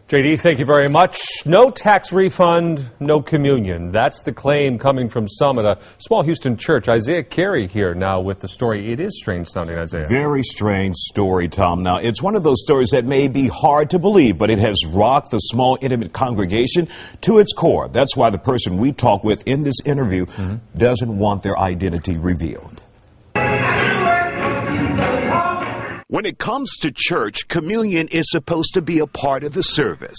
JD, thank you very much. No tax refund, no communion. That's the claim coming from some at a small Houston church. Isaiah Carey here now with the story. It is strange sounding, Isaiah. Very strange story, Tom. Now, it's one of those stories that may be hard to believe, but it has rocked the small, intimate congregation to its core. That's why the person we talk with in this interview doesn't want their identity revealed. When it comes to church, communion is supposed to be a part of the service.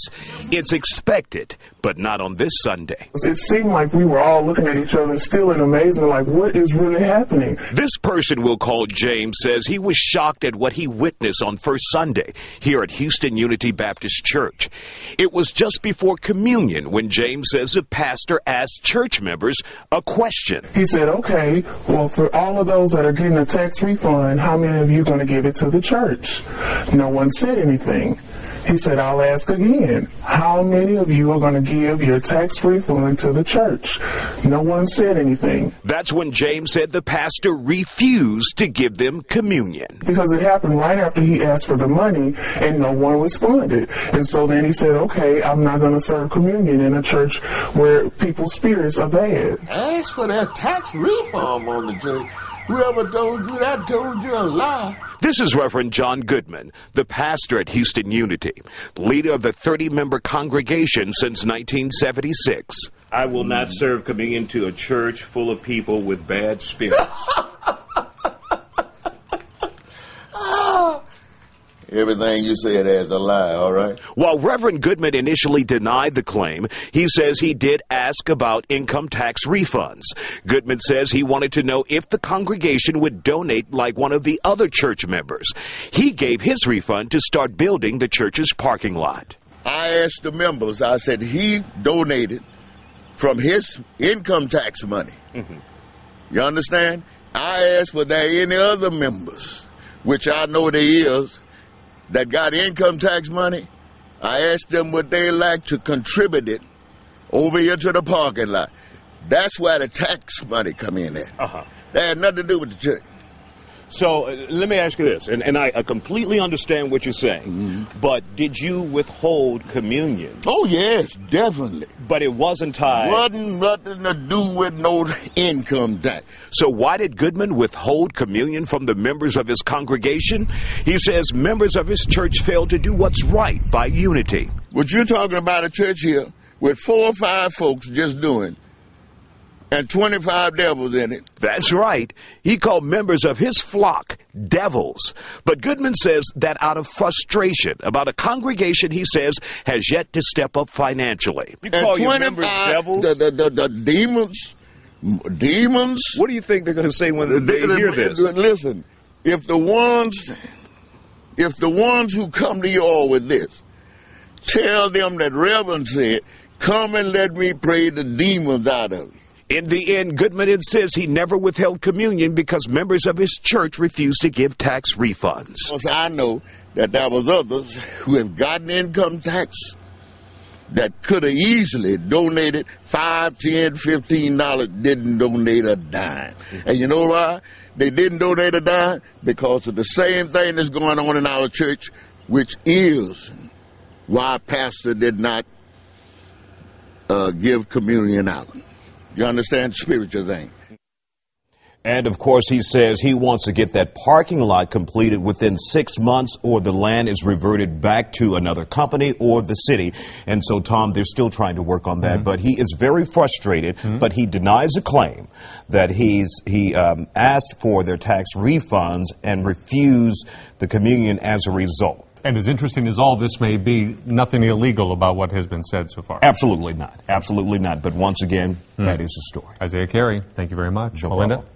It's expected, but not on this Sunday. It seemed like we were all looking at each other still in amazement, like, what is really happening? This person we'll call James says he was shocked at what he witnessed on First Sunday here at Houston Unity Baptist Church. It was just before communion when James says the pastor asked church members a question. He said, okay, well, for all of those that are getting a tax refund, how many of you are going to give it to the church? No one said anything. He said, I'll ask again, how many of you are going to give your tax refund to the church? No one said anything. That's when James said the pastor refused to give them communion. Because it happened right after he asked for the money and no one responded. And so then he said, okay, I'm not going to serve communion in a church where people's spirits are bad. Ask for that tax refund on the church. Whoever told you that told you a lie. This is Reverend John Goodman, the pastor at Houston Unity, leader of the 30-member congregation since 1976. I will not serve communion to a church full of people with bad spirits. Everything you said is a lie, all right? While Reverend Goodman initially denied the claim, he says he did ask about income tax refunds. Goodman says he wanted to know if the congregation would donate like one of the other church members. He gave his refund to start building the church's parking lot. I asked the members, I said he donated from his income tax money. You understand? I asked for there any other members, which I know there is, that got income tax money. I asked them would they like to contribute it over here to the parking lot. That's where the tax money come in at. That had nothing to do with the church. So let me ask you this, and I completely understand what you're saying, but did you withhold communion? Oh, yes, definitely. But it wasn't tied. Wasn't nothing to do with no income tax. So why did Goodman withhold communion from the members of his congregation? He says members of his church failed to do what's right by unity. What you're talking about a church here with 4 or 5 folks just doing, and 25 devils in it. That's right. He called members of his flock devils. But Goodman says that out of frustration about a congregation he says has yet to step up financially. You call your members devils? The demons. What do you think they're going to say when they hear this? Listen, if the ones who come to you all with this, tell them that Reverend said, come and let me pray the demons out of you. In the end, Goodman insists he never withheld communion because members of his church refused to give tax refunds. Because I know that there was others who have gotten income tax that could have easily donated $5, $10, $15, didn't donate a dime. And you know why? They didn't donate a dime because of the same thing that's going on in our church, which is why pastor did not give communion out. You understand the spiritual thing. And, of course, he says he wants to get that parking lot completed within 6 months or the land is reverted back to another company or the city. And so, Tom, they're still trying to work on that. But he is very frustrated, but he denies the claim that he asked for their tax refunds and refused the communion as a result. And as interesting as all this may be, nothing illegal about what has been said so far. Absolutely not. Absolutely not. But once again, that is the story. Isaiah Carey, thank you very much. No Melinda? problem.